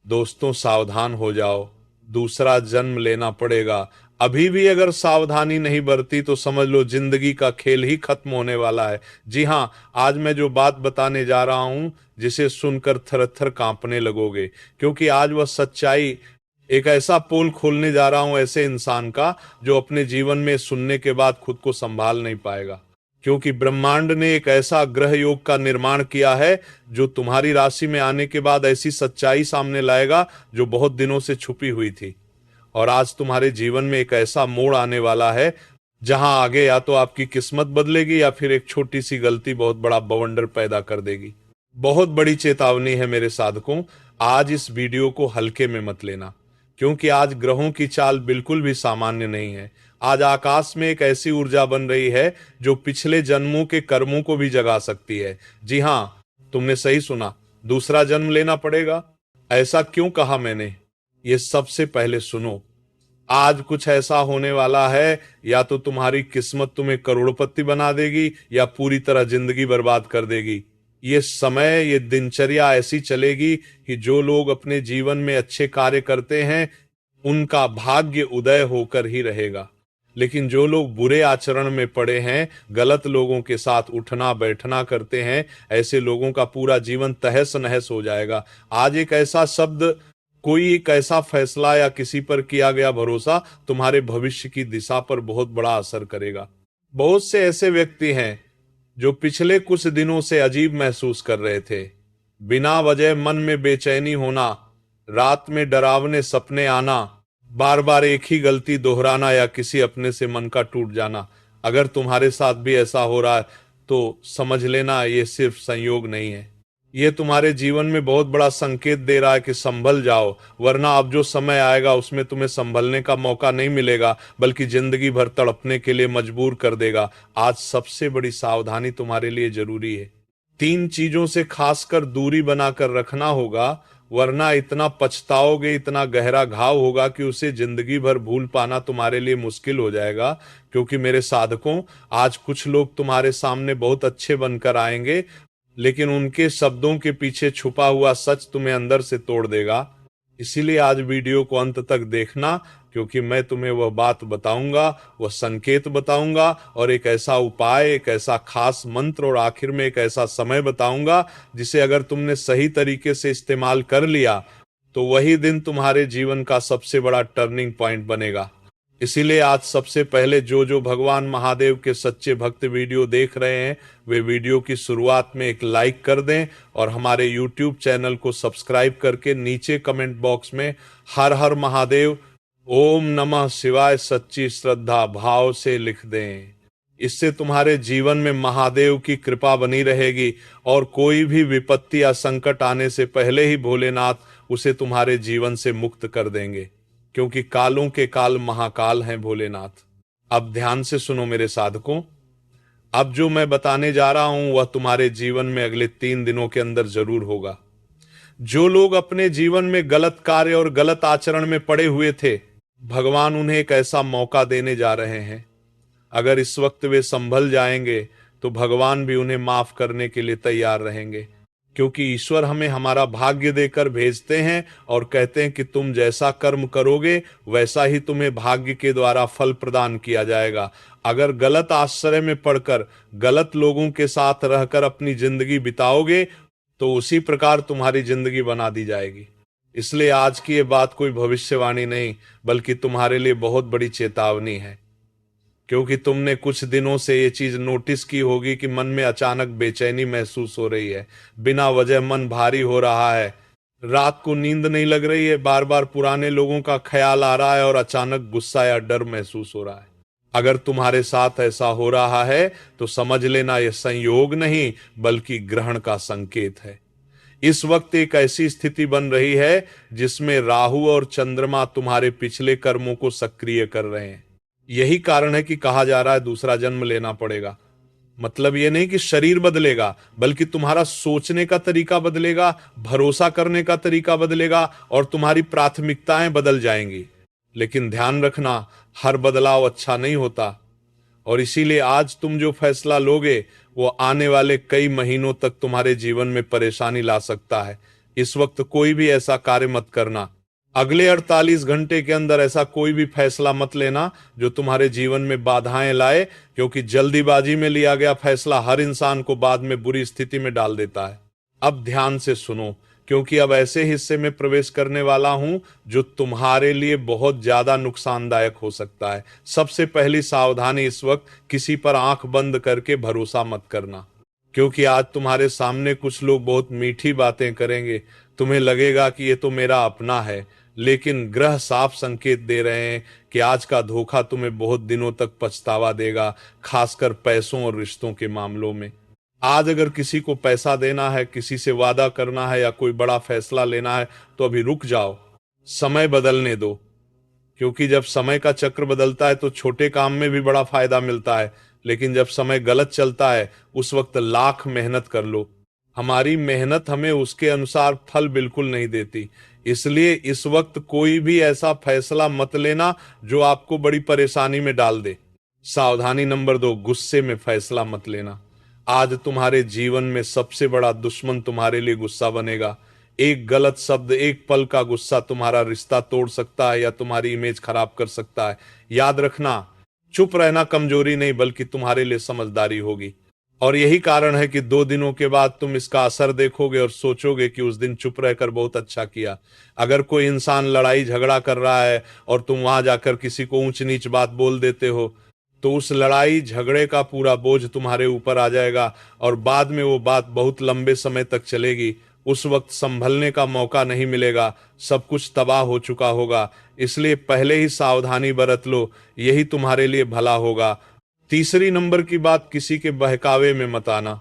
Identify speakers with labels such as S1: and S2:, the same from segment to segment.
S1: दोस्तों सावधान हो जाओ, दूसरा जन्म लेना पड़ेगा। अभी भी अगर सावधानी नहीं बरती तो समझ लो जिंदगी का खेल ही खत्म होने वाला है। जी हाँ, आज मैं जो बात बताने जा रहा हूं, जिसे सुनकर थर थर कांपने लगोगे, क्योंकि आज वह सच्चाई, एक ऐसा पोल खोलने जा रहा हूं ऐसे इंसान का जो अपने जीवन में सुनने के बाद खुद को संभाल नहीं पाएगा। क्योंकि ब्रह्मांड ने एक ऐसा ग्रह योग का निर्माण किया है जो तुम्हारी राशि में आने के बाद ऐसी सच्चाई सामने लाएगा जो बहुत दिनों से छुपी हुई थी। और आज तुम्हारे जीवन में एक ऐसा मोड़ आने वाला है जहां आगे या तो आपकी किस्मत बदलेगी या फिर एक छोटी सी गलती बहुत बड़ा बवंडर पैदा कर देगी। बहुत बड़ी चेतावनी है मेरे साधकों, आज इस वीडियो को हल्के में मत लेना, क्योंकि आज ग्रहों की चाल बिल्कुल भी सामान्य नहीं है। आज आकाश में एक ऐसी ऊर्जा बन रही है जो पिछले जन्मों के कर्मों को भी जगा सकती है। जी हां, तुमने सही सुना, दूसरा जन्म लेना पड़ेगा। ऐसा क्यों कहा मैंने, ये सबसे पहले सुनो। आज कुछ ऐसा होने वाला है, या तो तुम्हारी किस्मत तुम्हें करोड़पति बना देगी या पूरी तरह जिंदगी बर्बाद कर देगी। ये समय, ये दिनचर्या ऐसी चलेगी कि जो लोग अपने जीवन में अच्छे कार्य करते हैं उनका भाग्य उदय होकर ही रहेगा, लेकिन जो लोग बुरे आचरण में पड़े हैं, गलत लोगों के साथ उठना बैठना करते हैं, ऐसे लोगों का पूरा जीवन तहस नहस हो जाएगा। आज एक ऐसा शब्द, कोई एक ऐसा फैसला या किसी पर किया गया भरोसा तुम्हारे भविष्य की दिशा पर बहुत बड़ा असर करेगा। बहुत से ऐसे व्यक्ति हैं जो पिछले कुछ दिनों से अजीब महसूस कर रहे थे। बिना वजह मन में बेचैनी होना, रात में डरावने सपने आना, बार बार एक ही गलती दोहराना या किसी अपने से मन का टूट जाना। अगर तुम्हारे साथ भी ऐसा हो रहा है तो समझ लेना ये सिर्फ संयोग नहीं है, ये तुम्हारे जीवन में बहुत बड़ा संकेत दे रहा है कि संभल जाओ, वरना अब जो समय आएगा उसमें तुम्हें संभलने का मौका नहीं मिलेगा, बल्कि जिंदगी भर तड़पने के लिए मजबूर कर देगा। आज सबसे बड़ी सावधानी तुम्हारे लिए जरूरी है। 3 चीजों से खासकर दूरी बनाकर रखना होगा, वरना इतना पछताओगे, इतना गहरा घाव होगा कि उसे जिंदगी भर भूल पाना तुम्हारे लिए मुश्किल हो जाएगा। क्योंकि मेरे साधकों, आज कुछ लोग तुम्हारे सामने बहुत अच्छे बनकर आएंगे, लेकिन उनके शब्दों के पीछे छुपा हुआ सच तुम्हें अंदर से तोड़ देगा। इसीलिए आज वीडियो को अंत तक देखना, क्योंकि मैं तुम्हें वह बात बताऊंगा, वह संकेत बताऊंगा, और एक ऐसा उपाय, एक ऐसा खास मंत्र, और आखिर में एक ऐसा समय बताऊंगा जिसे अगर तुमने सही तरीके से इस्तेमाल कर लिया तो वही दिन तुम्हारे जीवन का सबसे बड़ा टर्निंग पॉइंट बनेगा। इसीलिए आज सबसे पहले जो भगवान महादेव के सच्चे भक्त वीडियो देख रहे हैं, वे वीडियो की शुरुआत में एक लाइक कर दें और हमारे YouTube चैनल को सब्सक्राइब करके नीचे कमेंट बॉक्स में हर हर महादेव, ओम नमः शिवाय सच्ची श्रद्धा भाव से लिख दें। इससे तुम्हारे जीवन में महादेव की कृपा बनी रहेगी और कोई भी विपत्ति या संकट आने से पहले ही भोलेनाथ उसे तुम्हारे जीवन से मुक्त कर देंगे, क्योंकि कालों के काल महाकाल हैं भोलेनाथ। अब ध्यान से सुनो मेरे साधकों, अब जो मैं बताने जा रहा हूं वह तुम्हारे जीवन में अगले 3 दिनों के अंदर जरूर होगा। जो लोग अपने जीवन में गलत कार्य और गलत आचरण में पड़े हुए थे, भगवान उन्हें एक ऐसा मौका देने जा रहे हैं। अगर इस वक्त वे संभल जाएंगे तो भगवान भी उन्हें माफ करने के लिए तैयार रहेंगे, क्योंकि ईश्वर हमें हमारा भाग्य देकर भेजते हैं और कहते हैं कि तुम जैसा कर्म करोगे वैसा ही तुम्हें भाग्य के द्वारा फल प्रदान किया जाएगा। अगर गलत आश्रय में पड़कर गलत लोगों के साथ रहकर अपनी जिंदगी बिताओगे तो उसी प्रकार तुम्हारी जिंदगी बना दी जाएगी। इसलिए आज की ये बात कोई भविष्यवाणी नहीं, बल्कि तुम्हारे लिए बहुत बड़ी चेतावनी है, क्योंकि तुमने कुछ दिनों से ये चीज नोटिस की होगी कि मन में अचानक बेचैनी महसूस हो रही है, बिना वजह मन भारी हो रहा है, रात को नींद नहीं लग रही है, बार बार पुराने लोगों का ख्याल आ रहा है और अचानक गुस्सा या डर महसूस हो रहा है। अगर तुम्हारे साथ ऐसा हो रहा है तो समझ लेना यह संयोग नहीं बल्कि ग्रहण का संकेत है। इस वक्त एक ऐसी स्थिति बन रही है जिसमें राहु और चंद्रमा तुम्हारे पिछले कर्मों को सक्रिय कर रहे हैं। यही कारण है कि कहा जा रहा है दूसरा जन्म लेना पड़ेगा। मतलब ये नहीं कि शरीर बदलेगा, बल्कि तुम्हारा सोचने का तरीका बदलेगा, भरोसा करने का तरीका बदलेगा और तुम्हारी प्राथमिकताएं बदल जाएंगी। लेकिन ध्यान रखना, हर बदलाव अच्छा नहीं होता, और इसीलिए आज तुम जो फैसला लोगे वो आने वाले कई महीनों तक तुम्हारे जीवन में परेशानी ला सकता है। इस वक्त कोई भी ऐसा कार्य मत करना। अगले 48 घंटे के अंदर ऐसा कोई भी फैसला मत लेना जो तुम्हारे जीवन में बाधाएं लाए, क्योंकि जल्दीबाजी में लिया गया फैसला हर इंसान को बाद में बुरी स्थिति में डाल देता है। अब ध्यान से सुनो, क्योंकि अब ऐसे हिस्से में प्रवेश करने वाला हूं जो तुम्हारे लिए बहुत ज्यादा नुकसानदायक हो सकता है। सबसे पहली सावधानी इस वक्त, किसी पर आंख बंद करके भरोसा मत करना, क्योंकि आज तुम्हारे सामने कुछ लोग बहुत मीठी बातें करेंगे। तुम्हें लगेगा कि ये तो मेरा अपना है, लेकिन ग्रह साफ संकेत दे रहे हैं कि आज का धोखा तुम्हें बहुत दिनों तक पछतावा देगा, खासकर पैसों और रिश्तों के मामलों में। आज अगर किसी को पैसा देना है, किसी से वादा करना है या कोई बड़ा फैसला लेना है, तो अभी रुक जाओ, समय बदलने दो। क्योंकि जब समय का चक्र बदलता है तो छोटे काम में भी बड़ा फायदा मिलता है, लेकिन जब समय गलत चलता है उस वक्त लाख मेहनत कर लो, हमारी मेहनत हमें उसके अनुसार फल बिल्कुल नहीं देती। इसलिए इस वक्त कोई भी ऐसा फैसला मत लेना जो आपको बड़ी परेशानी में डाल दे। सावधानी नंबर 2, गुस्से में फैसला मत लेना। आज तुम्हारे जीवन में सबसे बड़ा दुश्मन तुम्हारे लिए गुस्सा बनेगा। एक गलत शब्द, एक पल का गुस्सा तुम्हारा रिश्ता तोड़ सकता है या तुम्हारी इमेज खराब कर सकता है। याद रखना, चुप रहना कमजोरी नहीं बल्कि तुम्हारे लिए समझदारी होगी। और यही कारण है कि 2 दिनों के बाद तुम इसका असर देखोगे और सोचोगे कि उस दिन चुप रहकर बहुत अच्छा किया। अगर कोई इंसान लड़ाई झगड़ा कर रहा है और तुम वहां जाकर किसी को ऊंच नीच बात बोल देते हो, तो उस लड़ाई झगड़े का पूरा बोझ तुम्हारे ऊपर आ जाएगा और बाद में वो बात बहुत लंबे समय तक चलेगी। उस वक्त संभलने का मौका नहीं मिलेगा, सब कुछ तबाह हो चुका होगा। इसलिए पहले ही सावधानी बरत लो, यही तुम्हारे लिए भला होगा। तीसरी नंबर की बात, किसी के बहकावे में मत आना।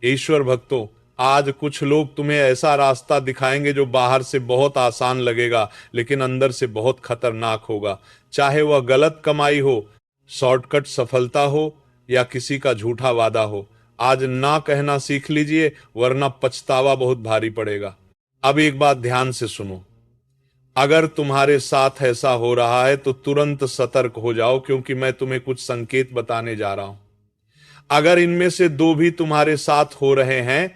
S1: ईश्वर भक्तों, आज कुछ लोग तुम्हें ऐसा रास्ता दिखाएंगे जो बाहर से बहुत आसान लगेगा लेकिन अंदर से बहुत खतरनाक होगा। चाहे वह गलत कमाई हो, शॉर्टकट सफलता हो या किसी का झूठा वादा हो, आज ना कहना सीख लीजिए, वरना पछतावा बहुत भारी पड़ेगा। अब एक बात ध्यान से सुनो, अगर तुम्हारे साथ ऐसा हो रहा है तो तुरंत सतर्क हो जाओ, क्योंकि मैं तुम्हें कुछ संकेत बताने जा रहा हूं। अगर इनमें से 2 भी तुम्हारे साथ हो रहे हैं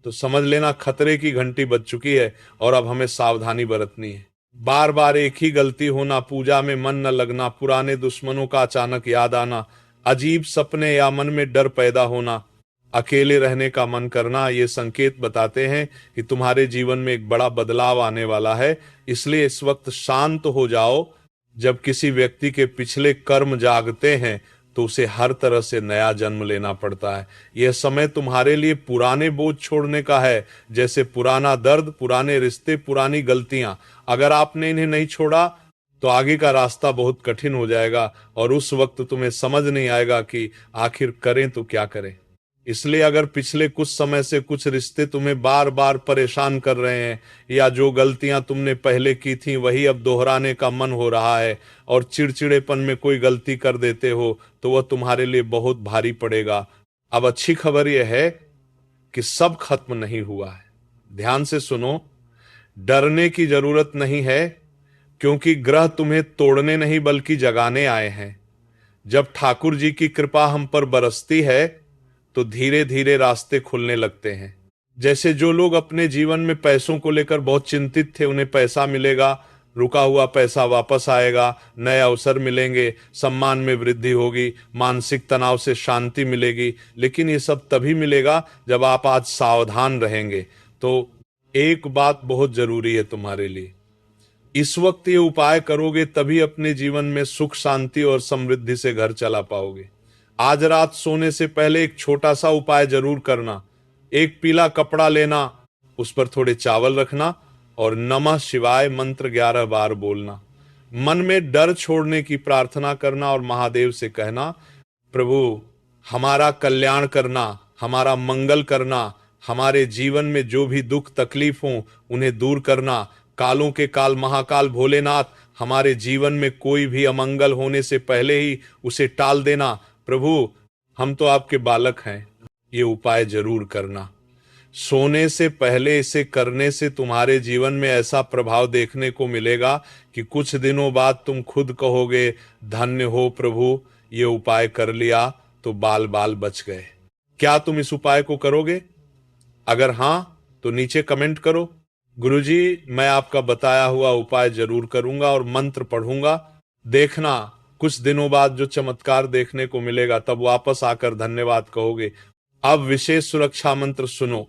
S1: तो समझ लेना खतरे की घंटी बज चुकी है और अब हमें सावधानी बरतनी है। बार बार एक ही गलती होना, पूजा में मन न लगना, पुराने दुश्मनों का अचानक याद आना, अजीब सपने या मन में डर पैदा होना, अकेले रहने का मन करना, ये संकेत बताते हैं कि तुम्हारे जीवन में एक बड़ा बदलाव आने वाला है। इसलिए इस वक्त शांत हो जाओ। जब किसी व्यक्ति के पिछले कर्म जागते हैं तो उसे हर तरह से नया जन्म लेना पड़ता है। यह समय तुम्हारे लिए पुराने बोझ छोड़ने का है, जैसे पुराना दर्द, पुराने रिश्ते, पुरानी गलतियां। अगर आपने इन्हें नहीं छोड़ा तो आगे का रास्ता बहुत कठिन हो जाएगा और उस वक्त तुम्हें समझ नहीं आएगा कि आखिर करें तो क्या करें। इसलिए अगर पिछले कुछ समय से कुछ रिश्ते तुम्हें बार बार परेशान कर रहे हैं या जो गलतियां तुमने पहले की थी वही अब दोहराने का मन हो रहा है और चिड़चिड़ेपन में कोई गलती कर देते हो, तो वह तुम्हारे लिए बहुत भारी पड़ेगा। अब अच्छी खबर यह है कि सब खत्म नहीं हुआ है। ध्यान से सुनो, डरने की जरूरत नहीं है, क्योंकि ग्रह तुम्हें तोड़ने नहीं बल्कि जगाने आए हैं। जब ठाकुर जी की कृपा हम पर बरसती है तो धीरे धीरे रास्ते खुलने लगते हैं। जैसे जो लोग अपने जीवन में पैसों को लेकर बहुत चिंतित थे, उन्हें पैसा मिलेगा, रुका हुआ पैसा वापस आएगा, नए अवसर मिलेंगे, सम्मान में वृद्धि होगी, मानसिक तनाव से शांति मिलेगी। लेकिन ये सब तभी मिलेगा जब आप आज सावधान रहेंगे। तो एक बात बहुत जरूरी है तुम्हारे लिए, इस वक्त ये उपाय करोगे तभी अपने जीवन में सुख, शांति और समृद्धि से घर चला पाओगे। आज रात सोने से पहले एक छोटा सा उपाय जरूर करना। एक पीला कपड़ा लेना, उस पर थोड़े चावल रखना और नमः शिवाय मंत्र 11 बार बोलना। मन में डर छोड़ने की प्रार्थना करना और महादेव से कहना, प्रभु हमारा कल्याण करना, हमारा मंगल करना, हमारे जीवन में जो भी दुख तकलीफ हो उन्हें दूर करना। कालों के काल महाकाल भोलेनाथ, हमारे जीवन में कोई भी अमंगल होने से पहले ही उसे टाल देना। प्रभु हम तो आपके बालक हैं। ये उपाय जरूर करना। सोने से पहले इसे करने से तुम्हारे जीवन में ऐसा प्रभाव देखने को मिलेगा कि कुछ दिनों बाद तुम खुद कहोगे, धन्य हो प्रभु, ये उपाय कर लिया तो बाल बाल बच गए। क्या तुम इस उपाय को करोगे? अगर हां तो नीचे कमेंट करो गुरुजी, मैं आपका बताया हुआ उपाय जरूर करूंगा और मंत्र पढ़ूंगा। देखना कुछ दिनों बाद जो चमत्कार देखने को मिलेगा, तब वापस आकर धन्यवाद कहोगे। अब विशेष सुरक्षा मंत्र सुनो।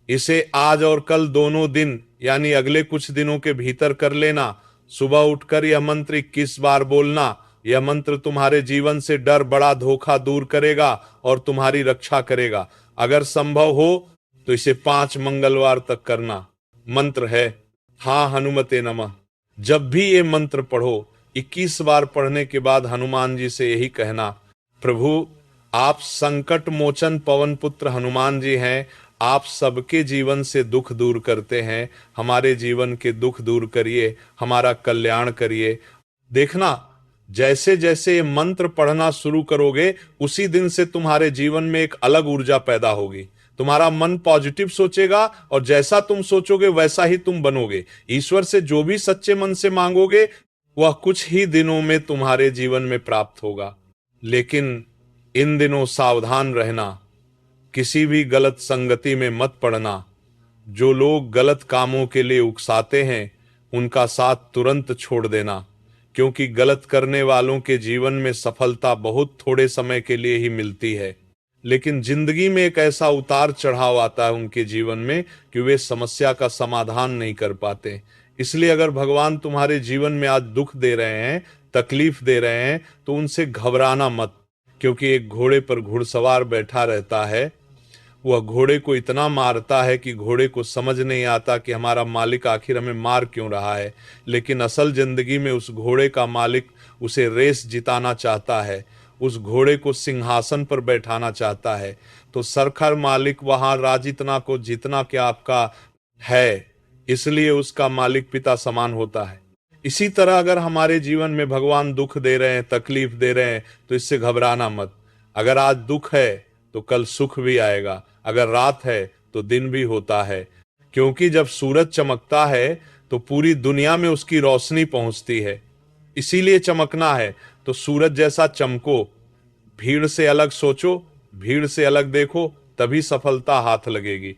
S1: इसे आज और कल दोनों दिन यानी अगले कुछ दिनों के भीतर कर लेना। सुबह उठकर यह मंत्र 21 बार बोलना। यह मंत्र तुम्हारे जीवन से डर, बड़ा धोखा दूर करेगा और तुम्हारी रक्षा करेगा। अगर संभव हो तो इसे 5 मंगलवार तक करना। मंत्र है हाँ हनुमते नमः। जब भी ये मंत्र पढ़ो, 21 बार पढ़ने के बाद हनुमान जी से यही कहना, प्रभु आप संकट मोचन पवन पुत्र हनुमान जी हैं। आप सबके जीवन से दुख दूर करते हैं। हमारे जीवन के दुख दूर करिए, हमारा कल्याण करिए। देखना जैसे जैसे ये मंत्र पढ़ना शुरू करोगे, उसी दिन से तुम्हारे जीवन में एक अलग ऊर्जा पैदा होगी। तुम्हारा मन पॉजिटिव सोचेगा और जैसा तुम सोचोगे वैसा ही तुम बनोगे। ईश्वर से जो भी सच्चे मन से मांगोगे वह कुछ ही दिनों में तुम्हारे जीवन में प्राप्त होगा। लेकिन इन दिनों सावधान रहना, किसी भी गलत संगति में मत पड़ना। जो लोग गलत कामों के लिए उकसाते हैं उनका साथ तुरंत छोड़ देना, क्योंकि गलत करने वालों के जीवन में सफलता बहुत थोड़े समय के लिए ही मिलती है, लेकिन जिंदगी में एक ऐसा उतार चढ़ाव आता है उनके जीवन में कि वे समस्या का समाधान नहीं कर पाते। इसलिए अगर भगवान तुम्हारे जीवन में आज दुख दे रहे हैं, तकलीफ दे रहे हैं, तो उनसे घबराना मत। क्योंकि एक घोड़े पर घुड़सवार बैठा रहता है, वह घोड़े को इतना मारता है कि घोड़े को समझ नहीं आता कि हमारा मालिक आखिर हमें मार क्यों रहा है। लेकिन असल जिंदगी में उस घोड़े का मालिक उसे रेस जिताना चाहता है, उस घोड़े को सिंहासन पर बैठाना चाहता है। तो सरखर मालिक वहां राजितना को जितना क्या आपका है, इसलिए उसका मालिक पिता समान होता है। इसी तरह अगर हमारे जीवन में भगवान दुख दे रहे हैं, तकलीफ दे रहे हैं, तो इससे घबराना मत। अगर आज दुख है तो कल सुख भी आएगा, अगर रात है तो दिन भी होता है। क्योंकि जब सूरज चमकता है तो पूरी दुनिया में उसकी रोशनी पहुंचती है, इसीलिए चमकना है। तो सूरज जैसा चमको, भीड़ से अलग सोचो, भीड़ से अलग देखो, तभी सफलता हाथ लगेगी।